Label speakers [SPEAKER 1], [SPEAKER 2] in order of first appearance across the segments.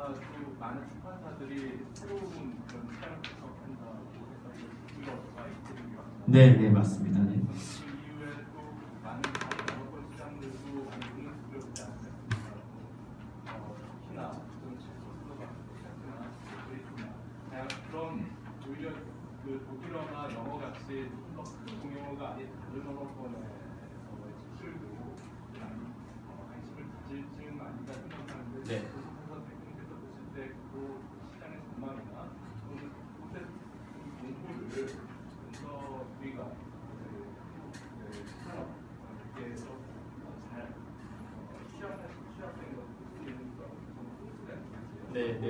[SPEAKER 1] 우리나라도 많은 출판사들이 새로운 그런 시장을 개척한다고 해서 이유가 있거든요.
[SPEAKER 2] 네, 맞습니다. 네.
[SPEAKER 1] 그 이후에 또 많은 다른 영어권 시장들도 많이 능력스럽지 않습니까? 특히나 정치 소수가 있으나 그런 오히려 그 독일어나 영어 같이 좀 더 큰 공용어가 아닌 다른 언어권에서의 진출도 많이 관심을 가질지는 아닌가 생각하는데
[SPEAKER 2] 네.
[SPEAKER 1] 그래서 대표님께서 보실 때 그 시장의 전망이나 또는 그곳의 공부를 좀 더 우리가 산업계에서 잘 취약된 것을
[SPEAKER 2] 네.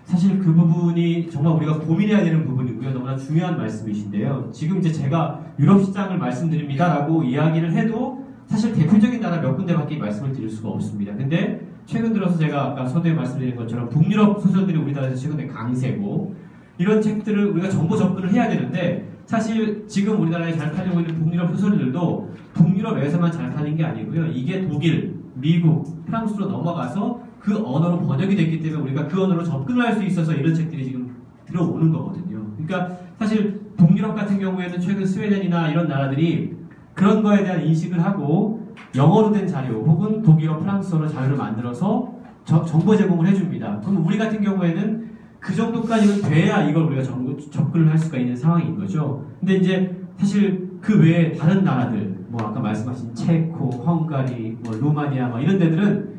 [SPEAKER 2] 사실 그 부분이 정말 우리가 고민해야 되는 부분이고요. 너무나 중요한 말씀이신데요. 지금 이제 제가 유럽 시장을 말씀드립니다라고 이야기를 해도 사실 대표적인 나라 몇 군데밖에 말씀을 드릴 수가 없습니다. 근데 최근 들어서 제가 아까 서두에 말씀드린 것처럼 북유럽 소설들이 우리나라에서 최근에 강세고 이런 책들을 우리가 정보 접근을 해야 되는데 사실 지금 우리나라에 잘 팔리고 있는 북유럽 소설들도 북유럽에서만 잘 팔린 게 아니고요. 이게 독일, 미국, 프랑스로 넘어가서 그 언어로 번역이 됐기 때문에 우리가 그 언어로 접근을 할 수 있어서 이런 책들이 지금 들어오는 거거든요. 그러니까 사실 북유럽 같은 경우에는 최근 스웨덴이나 이런 나라들이 그런 거에 대한 인식을 하고 영어로 된 자료 혹은 독일어, 프랑스어로 자료를 만들어서 정보 제공을 해줍니다. 그럼 우리 같은 경우에는 그 정도까지는 돼야 이걸 우리가 접근을 할 수가 있는 상황인 거죠. 근데 이제 사실 그 외에 다른 나라들, 뭐 아까 말씀하신 체코, 헝가리, 뭐 루마니아, 뭐 이런 데들은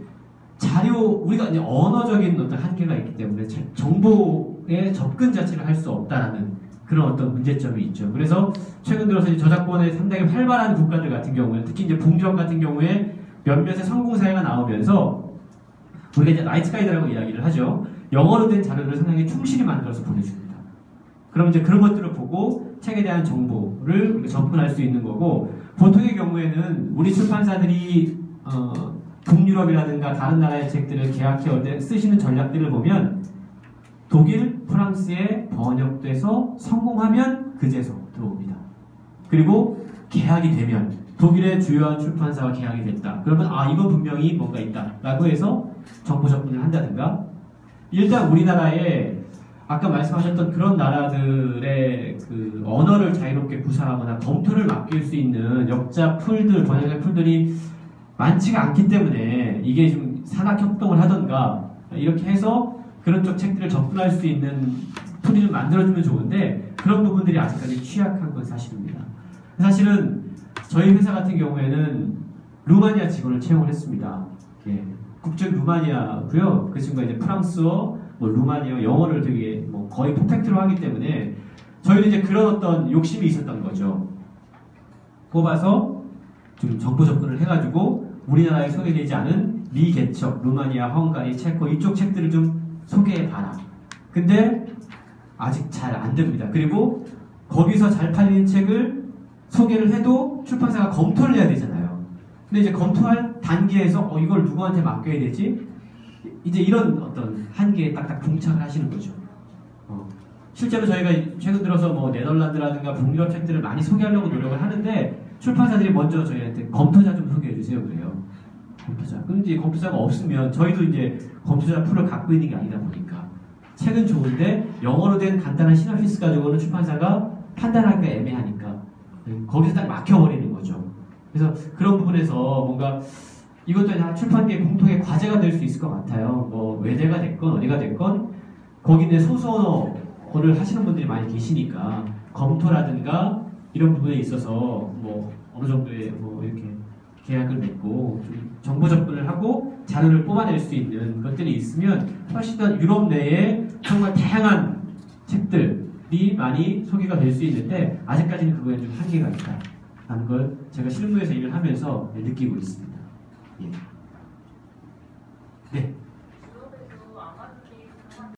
[SPEAKER 2] 자료, 우리가 이제 언어적인 어떤 한계가 있기 때문에 정보의 접근 자체를 할 수 없다라는 그런 어떤 문제점이 있죠. 그래서 최근 들어서 이제 저작권의 상당히 활발한 국가들 같은 경우에 특히 이제 북유럽 같은 경우에 몇몇의 성공 사례가 나오면서 우리가 이제 라이트 가이드라고 이야기를 하죠. 영어로 된 자료를 상당히 충실히 만들어서 보내줍니다. 그럼 이제 그런 것들을 보고 책에 대한 정보를 우리가 접근할 수 있는 거고 보통의 경우에는 우리 출판사들이 북유럽이라든가 다른 나라의 책들을 계약해 쓰시는 전략들을 보면 독일, 프랑스에 번역돼서 성공하면 그제서 들어옵니다. 그리고 계약이 되면 독일의 주요한 출판사와 계약이 됐다. 그러면 이건 분명히 뭔가 있다 라고 해서 정보 접근을 한다든가 일단 우리나라에 아까 말씀하셨던 그런 나라들의 그 언어를 자유롭게 구사하거나 검토를 맡길 수 있는 역자 풀들, 번역자 풀들이 많지가 않기 때문에 이게 좀 산학협동을 하던가 이렇게 해서 그런 쪽 책들을 접근할 수 있는 풀이 좀 만들어주면 좋은데 그런 부분들이 아직까지 취약한 건 사실입니다. 사실은 저희 회사 같은 경우에는 루마니아 직원을 채용을 했습니다. 예, 국적 루마니아고요. 그 친구가 이제 프랑스어, 뭐 루마니아, 영어를 되게 뭐 거의 퍼펙트로 하기 때문에 저희는 이제 그런 어떤 욕심이 있었던 거죠. 뽑아서 좀 정보 접근을 해가지고 우리나라에 소개되지 않은 미개척, 루마니아, 헝가리, 체코 이쪽 책들을 좀 소개해봐라. 근데 아직 잘 안 됩니다. 그리고 거기서 잘 팔리는 책을 소개를 해도 출판사가 검토를 해야 되잖아요. 근데 이제 검토할 단계에서 이걸 누구한테 맡겨야 되지? 이제 이런 어떤 한계에 딱딱 봉착을 하시는 거죠. 실제로 저희가 최근 들어서 뭐 네덜란드라든가 북유럽 책들을 많이 소개하려고 노력을 하는데 출판사들이 먼저 저희한테 검토자 좀 소개해 주세요 그래요. 검토자. 그럼 이제 검토자가 없으면 저희도 이제 검토자 풀을 갖고 있는 게 아니다 보니까 책은 좋은데 영어로 된 간단한 시놉시스 가지고는 출판사가 판단하기가 애매하니까 거기서 딱 막혀버리는 거죠. 그래서 그런 부분에서 뭔가 이것도 출판계 공통의 과제가 될 수 있을 것 같아요. 뭐 외대가 됐건 어디가 됐건 거기 내 소수언어를 하시는 분들이 많이 계시니까 검토라든가 이런 부분에 있어서 뭐 어느 정도의 뭐 이렇게 계약을 맺고 좀 정보 접근을 하고 자료를 뽑아낼 수 있는 것들이 있으면 훨씬 더 유럽 내에 정말 다양한 책들이 많이 소개가 될 수 있는데 아직까지는 그거에 좀 한계가 있다라는 걸 제가 실무에서 일을 하면서 느끼고 있습니다. 예. 네.